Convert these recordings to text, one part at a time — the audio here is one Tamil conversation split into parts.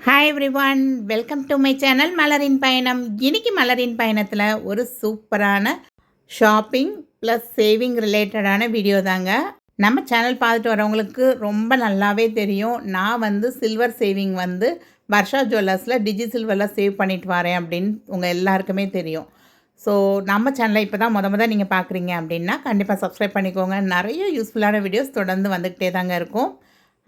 Hi everyone, welcome to my channel மலரின் பயணம். இன்னைக்கு மலரின் பயணத்தில் ஒரு சூப்பரான ஷாப்பிங் ப்ளஸ் சேவிங் ரிலேட்டடான வீடியோ தாங்க. நம்ம சேனல் பார்த்துட்டு வரவங்களுக்கு ரொம்ப நல்லாவே தெரியும். நான் வந்து சில்வர் சேவிங் வந்து வர்ஷா ஜுவல்லர்ஸில் டிஜி சில்வரில் சேவ் பண்ணிட்டு வரேன் அப்படின்னு உங்கள் எல்லாருக்குமே தெரியும். ஸோ நம்ம சேனலை இப்போ தான் முத நீங்கள் பார்க்குறீங்க அப்படின்னா கண்டிப்பாக சப்ஸ்கிரைப் பண்ணிக்கோங்க. நிறைய யூஸ்ஃபுல்லான வீடியோஸ் தொடர்ந்து வந்துக்கிட்டே தாங்க இருக்கும்.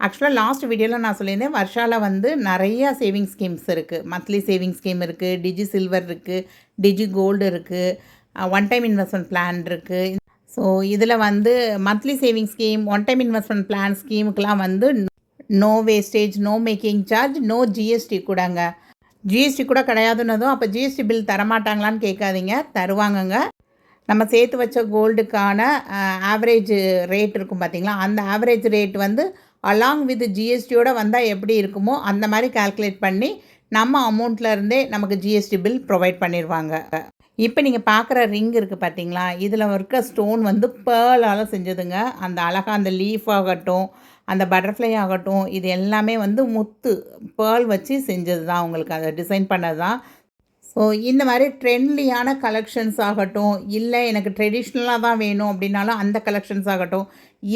ஆக்சுவலாக லாஸ்ட் வீடியோவில் நான் சொல்லியிருந்தேன், வர்ஷாவில் வந்து நிறையா சேவிங் ஸ்கீம்ஸ் இருக்குது. மந்த்லி சேவிங் ஸ்கீம் இருக்குது, டிஜி சில்வர் இருக்குது, டிஜி கோல்டு இருக்குது, ஒன் டைம் இன்வெஸ்ட்மெண்ட் பிளான் இருக்குது. ஸோ இதில் வந்து monthly saving scheme, one time investment plan ஸ்கீமுக்கெலாம் வந்து no wastage, no making charge, no GST கூடங்க. ஜிஎஸ்டி கூட கிடையாதுன்னதும் அப்போ ஜிஎஸ்டி பில் தரமாட்டாங்களான்னு கேட்காதீங்க, தருவாங்கங்க. நம்ம சேர்த்து வச்ச கோல்டுக்கான ஆவரேஜ் ரேட் இருக்கும் பார்த்திங்களா, அந்த ஆவரேஜ் ரேட் வந்து அலாங் வித் ஜிஎஸ்டியோடு வந்தால் எப்படி இருக்குமோ அந்த மாதிரி கால்குலேட் பண்ணி நம்ம அமௌண்ட்லேருந்தே நமக்கு ஜிஎஸ்டி பில் ப்ரொவைட் பண்ணிடுவாங்க. இப்போ நீங்கள் பார்க்குற ரிங் இருக்குது பார்த்தீங்களா, இதில் இருக்க ஸ்டோன் வந்து பேர்லால் செஞ்சதுங்க. அந்த அழகாக அந்த லீஃப் ஆகட்டும், அந்த பட்டர்ஃப்ளை ஆகட்டும், இது எல்லாமே வந்து முத்து பேர்ல் வச்சு செஞ்சது தான், உங்களுக்கு அதை டிசைன் பண்ணது தான். ஸோ இந்த மாதிரி ட்ரெண்ட்லியான கலெக்ஷன்ஸ் ஆகட்டும், இல்லை எனக்கு ட்ரெடிஷ்னலாக தான் வேணும் அப்படின்னாலும் அந்த கலெக்ஷன்ஸ் ஆகட்டும்,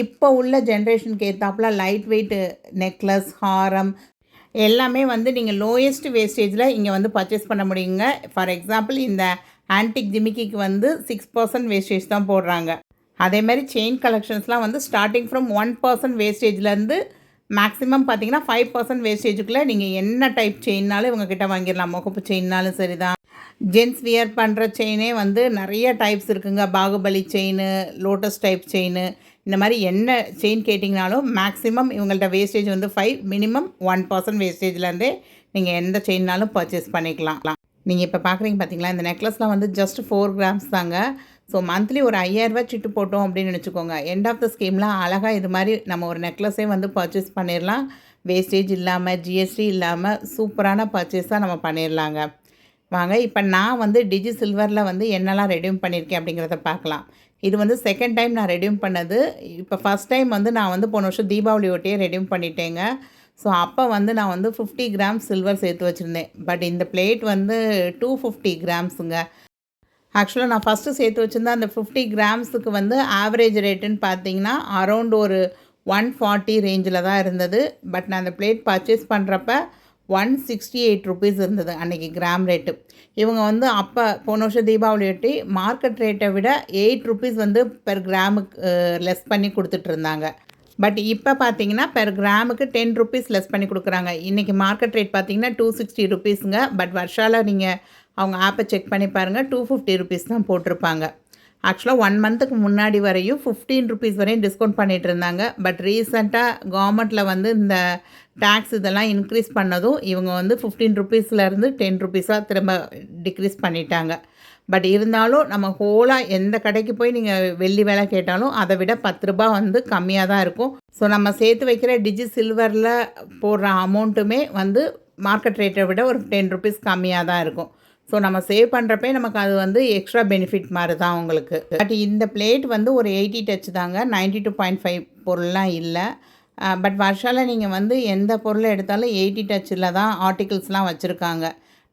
இப்போ உள்ள ஜென்ரேஷனுக்கு ஏற்றாப்புல லைட் வெயிட் நெக்லஸ், ஹாரம் எல்லாமே வந்து நீங்கள் லோயஸ்ட் வேஸ்டேஜில் இங்கே வந்து பர்ச்சேஸ் பண்ண முடியுங்க. ஃபார் எக்ஸாம்பிள் இந்த ஆன்டிக் ஜிமிக்கிக்கு வந்து 6% வேஸ்டேஜ் தான் போடுறாங்க. அதேமாதிரி செயின் கலெக்ஷன்ஸ்லாம் வந்து ஸ்டார்டிங் ஃப்ரம் 1% வேஸ்டேஜ்லேருந்து மேக்ஸிமம் பார்த்தீங்கன்னா 5% வேஸ்டேஜுக்குள்ளே நீங்கள் என்ன டைப் செயின்னாலும் இவங்கக்கிட்ட வாங்கிடலாம். முகப்பு செயின்னாலும் சரி தான். ஜென்ஸ் வியர் பண்ணுற செயினே வந்து நிறைய டைப்ஸ் இருக்குங்க. Baahubali chain, lotus type chain, இந்த மாதிரி என்ன செயின் கேட்டிங்கனாலும் மேக்ஸிமம் இவங்கள்ட்ட வேஸ்டேஜ் வந்து 5, மினிமம் 1% வேஸ்டேஜ்லேருந்தே நீங்கள் எந்த செயின்னாலும் பர்ச்சேஸ் பண்ணிக்கலாம். நீங்கள் இப்போ பார்க்குறீங்க பார்த்தீங்களா, இந்த நெக்லஸ்லாம் வந்து ஜஸ்ட் 4 கிராம்ஸ் தாங்க. ஸோ மந்த்லி ஒரு 5000 சிட்டு போட்டோம் அப்படின்னு நினச்சிக்கோங்க. எண்ட் ஆஃப் த ஸ்கீம்லாம் அழகாக இது மாதிரி நம்ம ஒரு நெக்லஸே வந்து பர்ச்சேஸ் பண்ணிடலாம். வேஸ்டேஜ் இல்லாமல், ஜிஎஸ்டி இல்லாமல் சூப்பரான பர்ச்சேஸாக நம்ம பண்ணிடலாங்க. வாங்க இப்போ நான் வந்து டிஜி சில்வரில் வந்து என்னெல்லாம் ரெடியூம் பண்ணியிருக்கேன் அப்படிங்கிறத பார்க்கலாம். இது வந்து செகண்ட் டைம் நான் ரெடியூம் பண்ணது. இப்போ ஃபஸ்ட் டைம் வந்து நான் வந்து போன வருஷம் தீபாவளி ஒட்டியே ரெடியூம் பண்ணிட்டேங்க. ஸோ அப்போ வந்து நான் வந்து 50 கிராம்ஸ் சில்வர் சேர்த்து வச்சுருந்தேன். பட் இந்த பிளேட் வந்து 250 கிராம்ஸுங்க. ஆக்சுவலாக நான் ஃபஸ்ட்டு சேர்த்து வச்சுருந்தேன். அந்த 50 கிராம்ஸுக்கு வந்து ஆவரேஜ் ரேட்டுன்னு பார்த்தீங்கன்னா அரௌண்ட் ஒரு 140 ரேஞ்சில் தான் இருந்தது. பட் நான் அந்த பிளேட் பர்ச்சேஸ் பண்ணுறப்ப 168 ருபீஸ் இருந்தது அன்றைக்கி கிராம் ரேட்டு. இவங்க வந்து அப்போ போன வருஷம் தீபாவளியொட்டி மார்க்கெட் ரேட்டை விட 8 ருபீஸ் வந்து பெர் கிராமுக்கு லெஸ் பண்ணி கொடுத்துட்ருந்தாங்க. பட் இப்போ பார்த்தீங்கன்னா பெர் கிராமுக்கு 10 ருபீஸ் லெஸ் பண்ணி கொடுக்குறாங்க. இன்றைக்கி மார்க்கெட் ரேட் பார்த்தீங்கன்னா 260 ருபீஸுங்க. பட் வர்ஷாவில் நீங்கள் அவங்க ஆப்பை செக் பண்ணி பாருங்கள், 250 ருபீஸ் தான் போட்டிருப்பாங்க. ஆக்சுவலாக 1 மந்த்துக்கு முன்னாடி வரையும் 15 ருபீஸ் வரையும் டிஸ்கவுண்ட் பண்ணிகிட்டு இருந்தாங்க. பட் ரீசெண்டாக கவர்மெண்ட்டில் வந்து இந்த டேக்ஸ் இதெல்லாம் இன்க்ரீஸ் பண்ணதும் இவங்க வந்து 15 ருபீஸ்லேருந்து 10 ருபீஸாக திரும்ப டிக்ரீஸ் பண்ணிட்டாங்க. பட் இருந்தாலும் நம்ம ஹோலாக எந்த கடைக்கு போய் நீங்கள் வெள்ளி விலை கேட்டாலும் அதை விட 10 ரூபா வந்து கம்மியாக தான் இருக்கும். ஸோ நம்ம சேர்த்து வைக்கிற டிஜி சில்வரில் போடுற அமௌண்ட்டுமே வந்து மார்க்கெட் ரேட்டை விட ஒரு 10 ருபீஸ் கம்மியாக தான் இருக்கும். ஸோ நம்ம சேவ் பண்ணுறப்பே நமக்கு அது வந்து எக்ஸ்ட்ரா பெனிஃபிட் மாதிரி தான் உங்களுக்கு. பட் இந்த பிளேட் வந்து ஒரு 80 டச் தாங்க, 92.5 பொருள்லாம் இல்லை. பட் வர்ஷாவில் நீங்கள் வந்து எந்த பொருளை எடுத்தாலும் 80 டச்சில் தான் ஆர்டிகிள்ஸ்லாம் வச்சுருக்காங்க.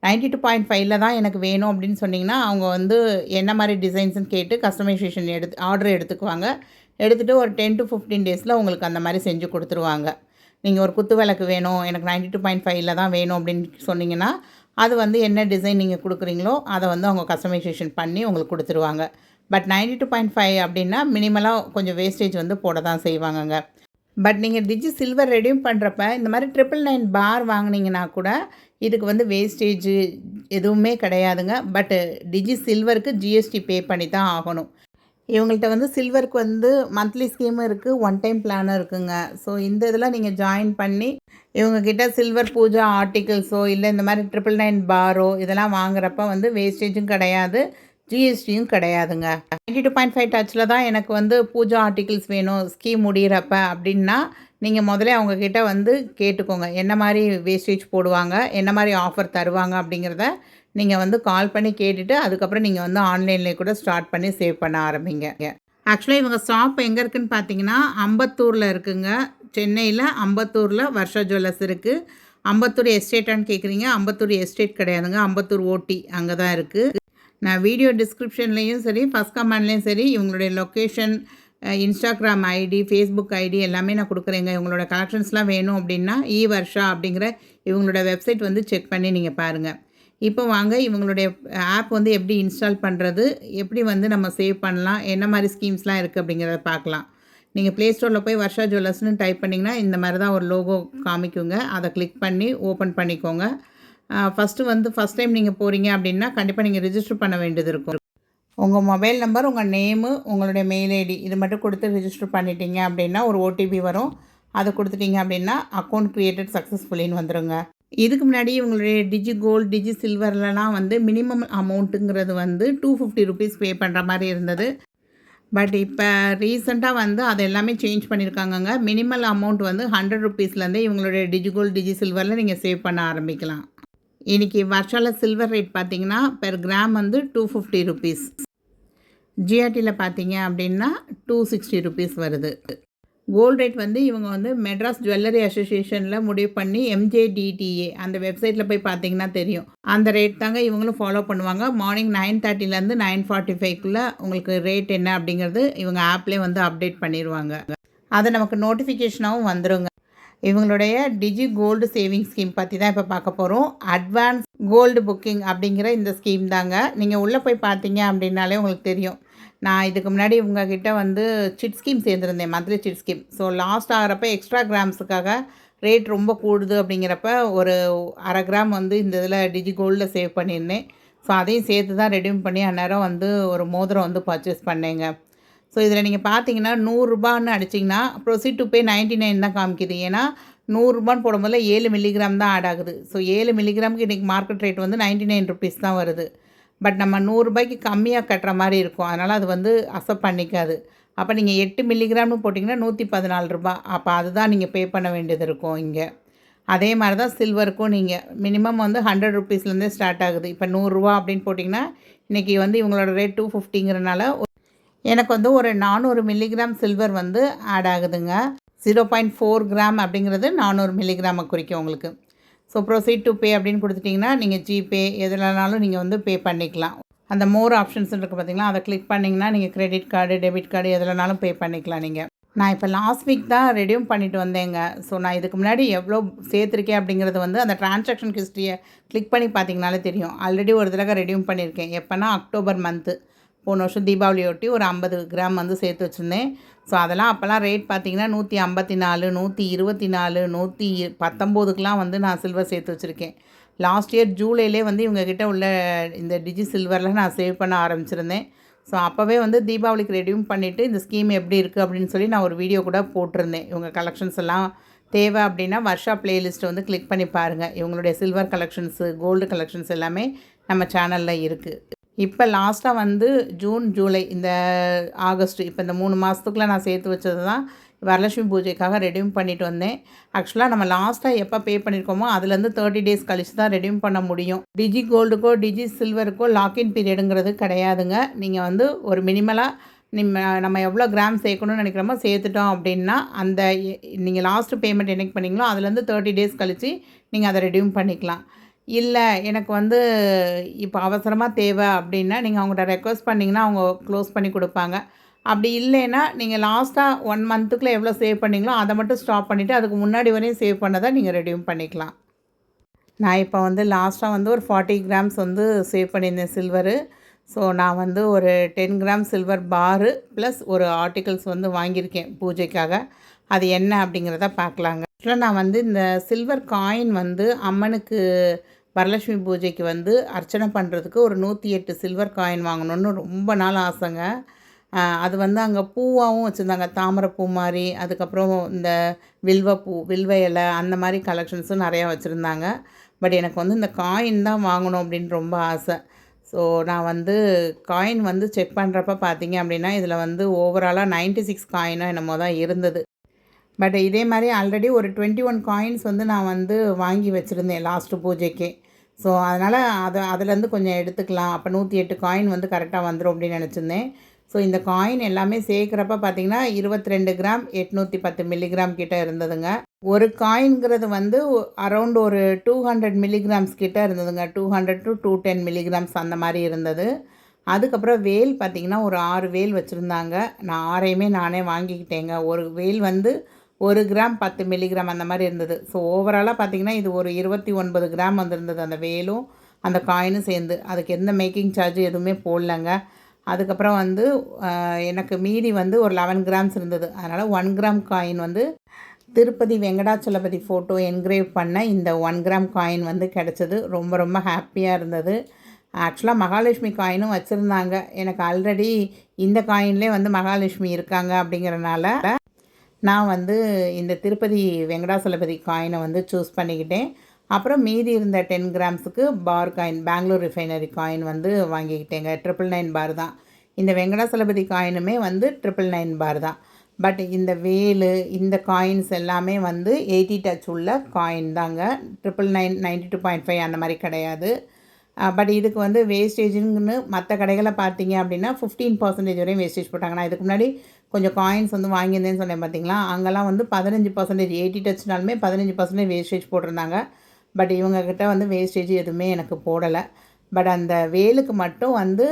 92.5 தான் எனக்கு வேணும் அப்படின்னு சொன்னிங்கன்னா அவங்க வந்து என்ன மாதிரி டிசைன்ஸ்னு கேட்டு கஸ்டமைசேஷன் ஆர்டர் எடுத்துக்குவாங்க. எடுத்துகிட்டு ஒரு 10 to 15 டேஸில் உங்களுக்கு அந்த மாதிரி செஞ்சு கொடுத்துருவாங்க. நீங்கள் ஒரு குத்து விளக்கு வேணும், எனக்கு 92.5 தான் வேணும் அப்படின்னு சொன்னிங்கன்னா அது வந்து என்ன டிசைன் நீங்கள் கொடுக்குறீங்களோ அதை வந்து அவங்க கஸ்டமைசேஷன் பண்ணி உங்களுக்கு கொடுத்துருவாங்க. பட் 92.5 அப்படின்னா மினிமலாக கொஞ்சம் வேஸ்டேஜ் வந்து போட தான் செய்வாங்கங்க. பட் நீங்கள் டிஜி சில்வர் ரெடியூம் பண்ணுறப்ப இந்த மாதிரி 999 பார் வாங்கினீங்கன்னா கூட இதுக்கு வந்து வேஸ்டேஜ் எதுவுமே கிடையாதுங்க. பட்டு டிஜி சில்வருக்கு ஜிஎஸ்டி பே பண்ணி தான் ஆகணும். இவங்கள்ட்ட வந்து சில்வருக்கு வந்து மந்த்லி ஸ்கீமும் இருக்குது, ஒன் டைம் பிளானும் இருக்குங்க. ஸோ இந்த இதில் நீங்கள் ஜாயின் பண்ணி இவங்கக்கிட்ட சில்வர் பூஜா ஆர்டிகிள்ஸோ இல்லை இந்த மாதிரி 999 பாரோ இதெல்லாம் வாங்குறப்ப வந்து வேஸ்டேஜும் கிடையாது, ஜிஎஸ்டியும் கிடையாதுங்க. 92.5 டச்சில் தான் எனக்கு வந்து பூஜா ஆர்டிகிள்ஸ் வேணும் ஸ்கீம் முடிகிறப்ப அப்படின்னா நீங்கள் முதல்ல அவங்கக்கிட்ட வந்து கேட்டுக்கோங்க, என்ன மாதிரி வேஸ்டேஜ் போடுவாங்க, என்ன மாதிரி ஆஃபர் தருவாங்க அப்படிங்கிறத நீங்கள் வந்து கால் பண்ணி கேட்டுட்டு அதுக்கப்புறம் நீங்கள் வந்து ஆன்லைன்லேயே கூட ஸ்டார்ட் பண்ணி சேவ் பண்ண ஆரம்பிங்க. ஆக்சுவலாக இவங்க ஷாப் எங்கே இருக்குதுன்னு பார்த்தீங்கன்னா அம்பத்தூரில் இருக்குங்க. சென்னையில் அம்பத்தூரில் வர்ஷா ஜுவல்லர்ஸ் இருக்குது. அம்பத்தூர் எஸ்டேட்டான்னு கேட்குறீங்க. அம்பத்தூர் எஸ்டேட் கிடையாதுங்க. அம்பத்தூர் ஓட்டி அங்கே தான் இருக்குது. நான் வீடியோ டிஸ்கிரிப்ஷன்லேயும் சரி, ஃபஸ்ட் கமெண்ட்லேயும் சரி இவங்களுடைய location, Instagram ID, Facebook ID எல்லாமே நான் கொடுக்குறேங்க. இவங்களோட கலெக்ஷன்ஸ்லாம் வேணும் அப்படின்னா வர்ஷா அப்படிங்கிற இவங்களோட வெப்சைட் வந்து செக் பண்ணி நீங்கள் பாருங்கள். இப்போ வாங்க இவங்களுடைய ஆப் வந்து எப்படி இன்ஸ்டால் பண்ணுறது, எப்படி வந்து நம்ம சேவ் பண்ணலாம், என்ன மாதிரி ஸ்கீம்ஸ்லாம் இருக்குது அப்படிங்கிறத பார்க்கலாம். நீங்கள் ப்ளே ஸ்டோரில் போய் வர்ஷா ஜுவல்லர்ஸ்னு டைப் பண்ணிங்கன்னா இந்த மாதிரி தான் ஒரு லோகோ காமிக்குங்க. அதை கிளிக் பண்ணி ஓப்பன் பண்ணிக்கோங்க. ஃபஸ்ட் டைம் நீங்கள் போகிறீங்க அப்படின்னா கண்டிப்பாக நீங்கள் ரிஜிஸ்டர் பண்ண வேண்டியது இருக்கும். உங்கள் மொபைல் நம்பர், உங்கள் நேமு, உங்களுடைய மெயில் ஐடி இது மட்டும் கொடுத்து ரிஜிஸ்டர் பண்ணிட்டீங்க அப்படின்னா ஒரு ஓடிபி வரும். அதை கொடுத்துட்டீங்க அப்படின்னா அக்கௌண்ட் க்ரியேட்டட் சக்ஸஸ்ஃபுல்லின்னு வந்துடுங்க. இதுக்கு முன்னாடி இவங்களுடைய டிஜி கோல்டு, டிஜி சில்வர்லலாம் வந்து மினிமம் அமௌண்ட்டுங்கிறது வந்து 250 ருபீஸ் பே பண்ணுற மாதிரி இருந்தது. பட் இப்போ ரீசெண்டாக வந்து அது எல்லாமே சேஞ்ச் பண்ணியிருக்காங்கங்க. மினிமல் அமௌண்ட் வந்து 100 ருபீஸ்லேருந்தே இவங்களுடைய டிஜி கோல்டு, டிஜி சில்வரில் நீங்கள் சேவ் பண்ண ஆரம்பிக்கலாம். இன்றைக்கி வர்ஷாவில் சில்வர் ரேட் பார்த்திங்கன்னா பெர் கிராம் வந்து 250 ருபீஸ். ஜிஆர்டியில் பார்த்தீங்க அப்படின்னா 260 ருபீஸ் வருது. கோல்டு ரேட் வந்து இவங்க வந்து மெட்ராஸ் ஜுவல்லரி அசோசியேஷனில் முடிவு பண்ணி எம்ஜேடிடிஏ அந்த வெப்சைட்டில் போய் பார்த்தீங்கன்னா தெரியும். அந்த ரேட் தாங்க இவங்களும் ஃபாலோ பண்ணுவாங்க. மார்னிங் 9:30லேருந்து 9:45க்குள்ளே உங்களுக்கு ரேட் என்ன அப்படிங்கிறது இவங்க ஆப்லேயே வந்து அப்டேட் பண்ணிடுவாங்க. அதை நமக்கு நோட்டிஃபிகேஷனாகவும் வந்துடுங்க. இவங்களுடைய டிஜி கோல்டு சேவிங் ஸ்கீம் பற்றி தான் இப்போ பார்க்க போகிறோம். அட்வான்ஸ் கோல்டு புக்கிங் அப்படிங்கிற இந்த ஸ்கீம் தாங்க. நீங்கள் உள்ளே போய் பார்த்தீங்க அப்படின்னாலே உங்களுக்கு தெரியும். நான் இதுக்கு முன்னாடி உங்ககிட்ட வந்து சிட் ஸ்கீம் சேர்ந்துருந்தேன், monthly chit scheme. So last ஆகிறப்ப எக்ஸ்ட்ரா கிராம்ஸுக்காக ரேட் ரொம்ப கூடுது அப்படிங்கிறப்ப ஒரு 1/2 கிராம் வந்து இந்த இதில் டிஜி கோல்டில் சேவ் பண்ணியிருந்தேன். ஸோ அதையும் சேர்த்து தான் ரெடியூம் பண்ணி அந்நேரம் வந்து ஒரு மோதிரம் வந்து பர்ச்சேஸ் பண்ணேங்க. ஸோ இதில் நீங்கள் பார்த்தீங்கன்னா 100 ரூபான்னு அடிச்சிங்கன்னா ப்ரொசீட் டு பே 99 தான் காமிக்குது. ஏன்னா 100 ரூபான்னு போடும்போது 7 மில்லிகிராம் தான் ஆட் ஆகுது. ஸோ 7 மில்லிகிராமுக்கு இன்றைக்கி மார்க்கெட் ரேட் வந்து 99 ருபீஸ் தான் வருது. பட் நம்ம 100 ரூபாய்க்கு கம்மியாக கட்டுற மாதிரி இருக்கும். அதனால் அது வந்து அக்செப்ட் பண்ணிக்காது. அப்போ நீங்கள் 8 மில்லிகிராம்னு போட்டிங்கன்னா 114 ரூபா. அப்போ அதுதான் நீங்கள் பே பண்ண வேண்டியது இருக்கும் இங்கே. அதே மாதிரி தான் சில்வருக்கும் நீங்கள் மினிமம் வந்து 100 ருபீஸ்லேருந்தே ஸ்டார்ட் ஆகுது. இப்போ 100 ரூபா அப்படின்னு போட்டிங்கன்னா இன்றைக்கி வந்து இவங்களோட ரேட் 250ங்கிறனால எனக்கு வந்து ஒரு 400 மில்லிகிராம் சில்வர் வந்து ஆட் ஆகுதுங்க. 0.4 கிராம் அப்படிங்கிறது 400 மில்லிகிராமை குறிக்கும் உங்களுக்கு. ஸோ ப்ரொசீட் டு பே அப்படின்னு கொடுத்துட்டிங்கன்னா நீங்கள் ஜிபே எதுலனாலும் நீங்கள் வந்து பே பண்ணிக்கலாம். அந்த மோர் ஆப்ஷன்ஸ் இருக்குது பார்த்தீங்களா, அதை கிளிக் பண்ணிங்கன்னா நீங்கள் கிரெடிட் கார்டு, டெபிட் கார்டு எதுலனாலும் பே பண்ணிக்கலாம் நீங்கள். நான் இப்போ லாஸ்ட் வீக் தான் ரெடியூம் பண்ணிட்டு வந்தேங்க. ஸோ நான் இதுக்கு முன்னாடி எவ்வளோ சேர்த்துருக்கேன் அப்படிங்கிறது வந்து அந்த டிரான்சாக்ஷன் ஹிஸ்ட்ரியை கிளிக் பண்ணி பார்த்தீங்கனாலே தெரியும். ஆல்ரெடி ஒரு தடவை ரெடியூம் பண்ணியிருக்கேன். எப்போனா அக்டோபர் மந்த்து போன வருஷம் தீபாவளியொட்டி ஒரு 50 கிராம் வந்து சேர்த்து வச்சுருந்தேன். ஸோ அதெல்லாம் அப்போல்லாம் ரேட் பார்த்திங்கன்னா 154, 124, 119க்குலாம் வந்து நான் சில்வர் சேர்த்து வச்சுருக்கேன். லாஸ்ட் இயர் ஜூலையிலே வந்து இவங்ககிட்ட உள்ள இந்த டிஜி சில்வரில் நான் சேவ் பண்ண ஆரம்பிச்சிருந்தேன். ஸோ அப்போவே வந்து தீபாவளிக்கு ரெடியூம் பண்ணிவிட்டு இந்த ஸ்கீம் எப்படி இருக்குது அப்படின்னு சொல்லி நான் ஒரு வீடியோ கூட போட்டிருந்தேன். இவங்க கலெக்ஷன்ஸ் எல்லாம் தேவை அப்படின்னா வர்ஷா பிளேலிஸ்ட்டை வந்து கிளிக் பண்ணி பாருங்கள். இவங்களுடைய சில்வர் கலெக்ஷன்ஸு, கோல்டு கலெக்ஷன்ஸ் எல்லாமே நம்ம சேனலில் இருக்குது. இப்போ லாஸ்ட்டாக வந்து ஜூன், ஜூலை, இந்த ஆகஸ்ட், இப்போ இந்த 3 மாதத்துக்குள்ளே நான் சேர்த்து வச்சது தான் வரலட்சுமி பூஜைக்காக ரெடியூம் பண்ணிட்டு வந்தேன். ஆக்சுவலாக நம்ம லாஸ்ட்டாக எப்போ பே பண்ணியிருக்கோமோ அதுலேருந்து 30 டேஸ் கழிச்சு தான் ரெடியூம் பண்ண முடியும். டிஜி கோல்டுக்கோ டிஜி சில்வருக்கோ லாக்இன் பீரியடுங்கிறது கிடையாதுங்க. நீங்கள் வந்து ஒரு மினிமலாக நம்ம எவ்வளோ கிராம் சேர்க்கணும்னு நினைக்கிறோமோ சேர்த்துட்டோம் அப்படின்னா அந்த நீங்கள் லாஸ்ட்டு பேமெண்ட் என்னைக்கு பண்ணிங்களோ அதுலேருந்து 30 டேஸ் கழித்து நீங்கள் அதை ரெடியூம் பண்ணிக்கலாம். இல்லை எனக்கு வந்து இப்போ அவசரமாக தேவை அப்படின்னா நீங்கள் அவங்கள்ட்ட ரெக்வஸ்ட் பண்ணிங்கன்னா அவங்க க்ளோஸ் பண்ணி கொடுப்பாங்க. அப்படி இல்லைன்னா நீங்கள் லாஸ்ட்டாக 1 மந்த்துக்குள்ளே எவ்வளோ சேவ் பண்ணிங்களோ அதை மட்டும் ஸ்டாப் பண்ணிவிட்டு அதுக்கு முன்னாடி வரையும் சேவ் பண்ணதை நீங்கள் ரெடியூம் பண்ணிக்கலாம். நான் இப்போ வந்து லாஸ்ட்டாக வந்து ஒரு 40 கிராம்ஸ் வந்து சேவ் பண்ணியிருந்தேன் சில்வரு. ஸோ நான் வந்து ஒரு 10 கிராம் சில்வர் பாரு ப்ளஸ் ஒரு ஆர்டிகல்ஸ் வந்து வாங்கியிருக்கேன் பூஜைக்காக. அது என்ன அப்படிங்கிறத பார்க்கலாங்க. ஆக்சுவலாக நான் வந்து இந்த சில்வர் காயின் வந்து அம்மனுக்கு வரலட்சுமி பூஜைக்கு வந்து அர்ச்சனை பண்ணுறதுக்கு ஒரு 108 சில்வர் காயின் வாங்கணுன்னு ரொம்ப நாள் ஆசைங்க. அது வந்து அங்கே பூவாகவும் வச்சுருந்தாங்க, தாமரைப்பூ மாதிரி. அதுக்கப்புறம் இந்த வில்வப்பூ, வில்வ இலை அந்த மாதிரி கலெக்ஷன்ஸும் நிறையா வச்சுருந்தாங்க. பட் எனக்கு வந்து இந்த காயின் தான் வாங்கணும் அப்படின்னு ரொம்ப ஆசை. ஸோ நான் வந்து காயின் வந்து செக் பண்ணுறப்ப பார்த்தீங்க அப்படின்னா இதில் வந்து ஓவராலாக 96 காயினோ என்னமோ தான் இருந்தது. பட் இதே மாதிரி ஆல்ரெடி ஒரு 21 காயின்ஸ் வந்து நான் வந்து வாங்கி வச்சுருந்தேன் லாஸ்ட்டு பூஜைக்கே. ஸோ அதனால் அதுலேருந்து கொஞ்சம் எடுத்துக்கலாம். அப்போ 108 காயின் வந்து கரெக்டாக வந்துடும் அப்படின்னு நினச்சிருந்தேன். ஸோ இந்த காயின் எல்லாமே சேர்க்குறப்ப பார்த்திங்கன்னா 22 கிராம் 810 மில்லிகிராம் கிட்ட இருந்ததுங்க. ஒரு காயின்ங்கிறது வந்து அரவுண்ட் ஒரு 200 மில்லிகிராம்ஸ் கிட்ட இருந்ததுங்க. 200 to 210 மில்லிகிராம்ஸ் அந்த மாதிரி இருந்தது. அதுக்கப்புறம் வேல் பார்த்திங்கன்னா ஒரு 6 வேல் வச்சுருந்தாங்க. நான் 6ஐயுமே நானே வாங்கிக்கிட்டேங்க. ஒரு வேல் வந்து 1 கிராம் 10 மில்லிகிராம் அந்த மாதிரி இருந்தது. ஸோ ஓவராலாக பார்த்திங்கன்னா இது ஒரு 29 கிராம் வந்திருந்தது அந்த வேலும் அந்த காயினும் சேர்ந்து. அதுக்கு எந்த மேக்கிங் சார்ஜ் எதுவுமே போடலங்க. அதுக்கப்புறம் வந்து எனக்கு மீதி வந்து ஒரு 11 கிராம்ஸ் இருந்தது. அதனால் 1 கிராம் காயின் வந்து திருப்பதி வெங்கடாச்சலபதி ஃபோட்டோ என்கிரேவ் பண்ண இந்த 1 கிராம் காயின் வந்து கிடச்சிது. ரொம்ப ரொம்ப ஹாப்பியாக இருந்தது. ஆக்சுவலாக மகாலட்சுமி காயினும் வச்சுருந்தாங்க. எனக்கு ஆல்ரெடி இந்த காயின்லேயே வந்து மகாலட்சுமி இருக்காங்க அப்படிங்கிறனால நான் வந்து இந்த திருப்பதி வெங்கடாசலபதி காயினை வந்து சூஸ் பண்ணிக்கிட்டேன். அப்புறம் மீதி இருந்த 10 கிராம்ஸுக்கு bar coin Bangalore refinery coin வந்து வாங்கிக்கிட்டேங்க. 999 பார் தான். இந்த வெங்கடாசலபதி காயினுமே வந்து 999 பார் தான். பட் இந்த வேலு இந்த காயின்ஸ் எல்லாமே வந்து 80 டச் உள்ள காயின் தாங்க. 999 92.5 அந்த மாதிரி கிடையாது. பட் இதுக்கு வந்து வேஸ்டேஜுன்னு மற்ற கடைகளில் பார்த்தீங்க அப்படின்னா 15% வரையும் வேஸ்டேஜ் போட்டாங்க. நான் இதுக்கு முன்னாடி கொஞ்சம் காயின்ஸ் வந்து வாங்கியிருந்தேன்னு சொன்னேன் பார்த்தீங்களா, அங்கெல்லாம் வந்து 15% 80 டச்னாலுமே 15% வேஸ்டேஜ் போட்டிருந்தாங்க. பட் இவங்கக்கிட்ட வந்து வேஸ்டேஜ் எதுவுமே எனக்கு போடலை. பட் அந்த வேலுக்கு மட்டும் வந்து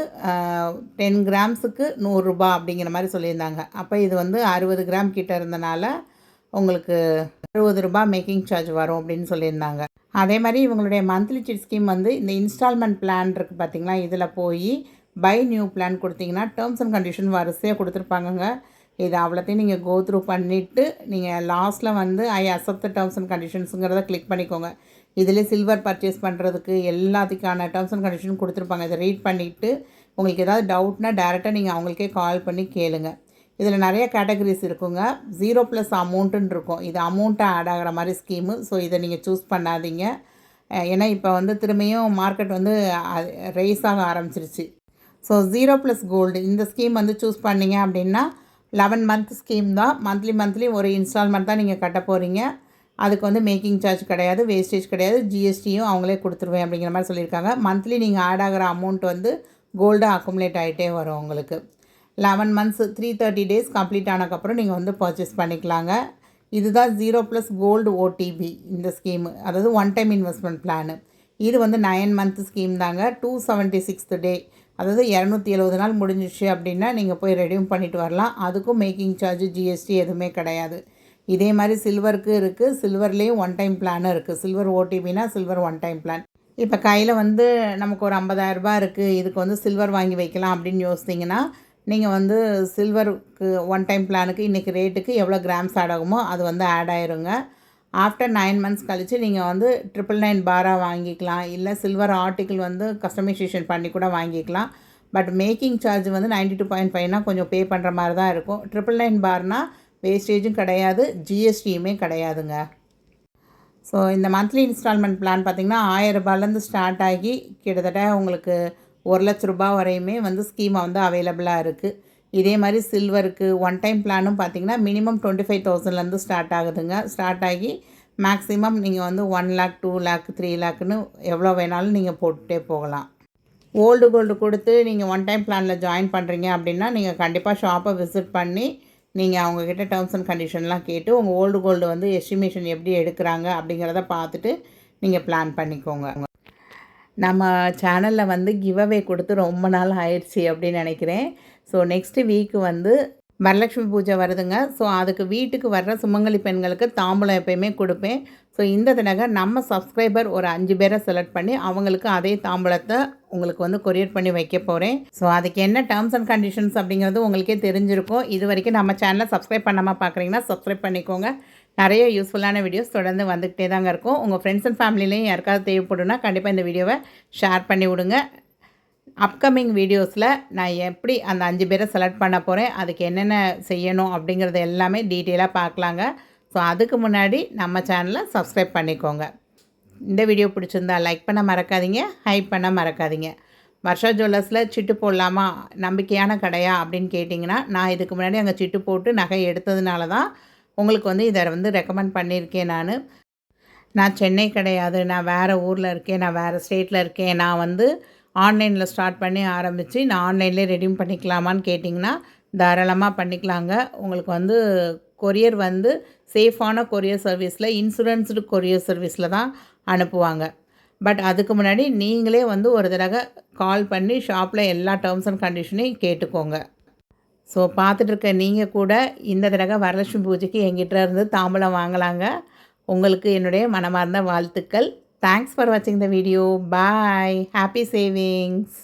10 கிராம்ஸுக்கு 100 ரூபா அப்படிங்கிற மாதிரி சொல்லியிருந்தாங்க. அப்போ இது வந்து 60 கிராம் கிட்ட இருந்தனால உங்களுக்கு 60 ரூபா மேக்கிங் சார்ஜ் வரும் அப்படின்னு சொல்லியிருந்தாங்க. அதே மாதிரி இவங்களுடைய மந்த்லி சிட் ஸ்கீம் வந்து இந்த இன்ஸ்டால்மெண்ட் பிளான் இருக்குது பார்த்திங்களா, இதில் போய் பை நியூ பிளான் கொடுத்தீங்கன்னா டேர்ம்ஸ் அண்ட் கண்டிஷன் வரிசையாக கொடுத்துருப்பாங்கங்க. இது அவ்வளோத்தையும் நீங்கள் கோ த்ரூ பண்ணிவிட்டு நீங்கள் லாஸ்ட்டில் வந்து I accept the terms and கண்டிஷன்ஸுங்கிறத கிளிக் பண்ணிக்கோங்க. இதிலே சில்வர் பர்ச்சேஸ் பண்ணுறதுக்கு எல்லாத்துக்கான டேர்ம்ஸ் அண்ட் கண்டிஷன் கொடுத்துருப்பாங்க. இதை ரீட் பண்ணிவிட்டு உங்களுக்கு ஏதாவது டவுட்னா டேரெக்டாக நீங்கள் அவங்களுக்கே கால் பண்ணி கேளுங்க. இதில் நிறைய கேட்டகரிஸ் இருக்குங்க. 0+ அமௌண்ட்டுன்னு இருக்கும். இது அமௌண்ட்டை ஆட் ஆகிற மாதிரி ஸ்கீமு. ஸோ இதை நீங்கள் சூஸ் பண்ணாதீங்க. ஏன்னா இப்போ வந்து திரும்பியும் மார்க்கெட் வந்து ரைஸ் ஆக ஆரம்பிச்சிருச்சு. ஸோ 0+ கோல்டு இந்த ஸ்கீம் வந்து சூஸ் பண்ணிங்க அப்படின்னா 11 மந்த் ஸ்கீம் தான். மந்த்லி ஒரு இன்ஸ்டால்மெண்ட் தான் நீங்கள் கட்ட போகிறீங்க. அதுக்கு வந்து மேக்கிங் சார்ஜ் கிடையாது, வேஸ்டேஜ் கிடையாது, ஜிஎஸ்டியும் அவங்களே கொடுத்துருவேன் அப்படிங்கிற மாதிரி சொல்லியிருக்காங்க. மந்த்லி நீங்கள் ஆட் ஆகிற அமௌண்ட் வந்து கோல்டாக அக்குமுலேட் ஆகிட்டே வரும் உங்களுக்கு. 11 மந்த்ஸ் 330 டேஸ் கம்ப்ளீட் ஆனதுக்கப்புறம் நீங்கள் வந்து பர்ச்சேஸ் பண்ணிக்கலாங்க. இதுதான் 0+ கோல்டு ஓடிபி இந்த ஸ்கீமு, அதாவது ஒன் டைம் இன்வெஸ்ட்மெண்ட் பிளானு. இது வந்து 9 மந்த் ஸ்கீம் தாங்க. 276th டே, அதாவது 270 நாள் முடிஞ்சிச்சு அப்படின்னா நீங்கள் போய் ரெடியூம் பண்ணிட்டு வரலாம். அதுக்கும் மேக்கிங் சார்ஜ் ஜிஎஸ்டி எதுவுமே கிடையாது. இதே மாதிரி சில்வருக்கு இருக்குது. சில்வர்லேயும் ஒன் டைம் பிளானும் இருக்குது. சில்வர் ஓடிபினா சில்வர் ஒன் டைம் பிளான். இப்போ கையில் வந்து நமக்கு ஒரு 50,000 ரூபாய் இருக்குது, இதுக்கு வந்து சில்வர் வாங்கி வைக்கலாம் அப்படின்னு யோசித்திங்கன்னா நீங்கள் வந்து சில்வருக்கு ஒன் டைம் பிளானுக்கு இன்றைக்கி ரேட்டுக்கு எவ்வளோ கிராம்ஸ் ஆட் ஆகுமோ அது வந்து ஆட் ஆயிருங்க. ஆஃப்டர் 9 மந்த்ஸ் கழித்து நீங்கள் வந்து 999 பாராக வாங்கிக்கலாம். இல்லை சில்வர் ஆர்டிக்கிள் வந்து கஸ்டமைசேஷன் பண்ணி கூட வாங்கிக்கலாம். பட் மேக்கிங் சார்ஜ் வந்து 92.5னா கொஞ்சம் பே பண்ணுற மாதிரி தான் இருக்கும். 999 பார்னால் வேஸ்டேஜும் கிடையாது, ஜிஎஸ்டியுமே கிடையாதுங்க. ஸோ இந்த மந்த்லி இன்ஸ்டால்மெண்ட் பிளான் பார்த்திங்கன்னா 1000 ரூபாயிலேருந்து ஸ்டார்ட் ஆகி கிட்டத்தட்ட உங்களுக்கு 1,00,000 ரூபாய் வரையுமே வந்து ஸ்கீமை வந்து அவைலபிளாக இருக்குது. இதே மாதிரி சில்வருக்கு ஒன் டைம் பிளானும் பார்த்திங்கன்னா மினிமம் 25,000லேருந்து ஸ்டார்ட் ஆகுதுங்க. ஸ்டார்ட் ஆகி மேக்ஸிமம் நீங்கள் வந்து 1 lakh 2 lakh 3 lakhன்னு எவ்வளோ வேணாலும் நீங்கள் போட்டுகிட்டே போகலாம். ஓல்டு கோல்டு கொடுத்து நீங்கள் ஒன் டைம் பிளானில் ஜாயின் பண்ணுறீங்க அப்படின்னா நீங்கள் கண்டிப்பாக ஷாப்பை விசிட் பண்ணி நீங்கள் அவங்கக்கிட்ட டேர்ம்ஸ் அண்ட் கண்டிஷன்லாம் கேட்டு உங்கள் ஓல்டு கோல்டு வந்து எஸ்டிமேஷன் எப்படி எடுக்கிறாங்க அப்படிங்கிறத பார்த்துட்டு நீங்கள் பிளான் பண்ணிக்கோங்க. நம்ம சேனலில் வந்து கிவ் அவே கொடுத்து ரொம்ப நாள் ஆயிடுச்சு அப்படின்னு நினைக்கிறேன். ஸோ நெக்ஸ்ட்டு வீக்கு வந்து வரலட்சுமி பூஜை வருதுங்க. ஸோ அதுக்கு வீட்டுக்கு வர்ற சுமங்கலி பெண்களுக்கு தாம்பூலம் எப்போயுமே கொடுப்பேன். ஸோ இந்த தடவை நம்ம சப்ஸ்கிரைபர் ஒரு 5 பேரை செலக்ட் பண்ணி அவங்களுக்கு அதே தாம்பூலத்தை உங்களுக்கு வந்து கொரியர் பண்ணி வைக்க போகிறேன். ஸோ அதுக்கு என்ன டேர்ம்ஸ் அண்ட் கண்டிஷன்ஸ் அப்படிங்கிறது உங்களுக்கே தெரிஞ்சிருக்கும். இது வரைக்கும் நம்ம சேனலை சப்ஸ்கிரைப் பண்ணாமல் பார்க்குறீங்கன்னா சப்ஸ்கிரைப் பண்ணிக்கோங்க. நிறைய யூஸ்ஃபுல்லான வீடியோஸ் தொடர்ந்து வந்துக்கிட்டே தாங்க இருக்கும். உங்கள் ஃப்ரெண்ட்ஸ் அண்ட் ஃபேமிலிலையும் யாருக்காவது தேவைப்படுன்னா கண்டிப்பாக இந்த வீடியோவை ஷேர் பண்ணி விடுங்க. அப்கமிங் வீடியோஸில் நான் எப்படி அந்த 5 பேரை செலக்ட் பண்ண போகிறேன், அதுக்கு என்னென்ன செய்யணும் அப்படிங்கிறது எல்லாமே டீட்டெயிலாக பார்க்கலாங்க. ஸோ அதுக்கு முன்னாடி நம்ம சேனலை சப்ஸ்கிரைப் பண்ணிக்கோங்க. இந்த வீடியோ பிடிச்சிருந்தா லைக் பண்ண மறக்காதீங்க, ஹைப் பண்ண மறக்காதீங்க. வர்ஷா ஜுவல்லர்ஸில் சிட்டு போடலாமா, நம்பிக்கையான கடையா அப்படின்னு கேட்டிங்கன்னா நான் இதுக்கு முன்னாடி அங்கே சிட்டு போட்டு நகை எடுத்ததுனால தான் உங்களுக்கு வந்து இதை வந்து ரெக்கமெண்ட் பண்ணியிருக்கேன். நான் சென்னை கிடையாது, நான் வேறு ஊரில் இருக்கேன், நான் வேறு ஸ்டேட்டில் இருக்கேன், நான் வந்து ஆன்லைனில் ஸ்டார்ட் பண்ணி ஆரம்பித்து நான் ஆன்லைன்லேயே ரெடீம் பண்ணிக்கலாமான்னு கேட்டிங்கன்னா தாராளமாக பண்ணிக்கலாங்க. உங்களுக்கு வந்து கொரியர் வந்து சேஃபான கொரியர் சர்வீஸில், இன்சூரன்ஸ்டு கொரியர் சர்வீஸில் தான் அனுப்புவாங்க. பட் அதுக்கு முன்னாடி நீங்களே வந்து ஒரு தடவை கால் பண்ணி ஷாப்பில் எல்லா டேர்ம்ஸ் அண்ட் கண்டிஷனையும் கேட்டுக்கோங்க. ஸோ பார்த்துட்ருக்க நீங்கள் கூட இந்த தடவை வரலட்சுமி பூஜைக்கு எங்கிட்ட இருந்து தாம்பூலம் வாங்கலாங்க. உங்களுக்கு என்னுடைய மனமார்ந்த வாழ்த்துக்கள். தேங்க்ஸ் ஃபார் வாட்சிங் the video. Bye. Happy savings.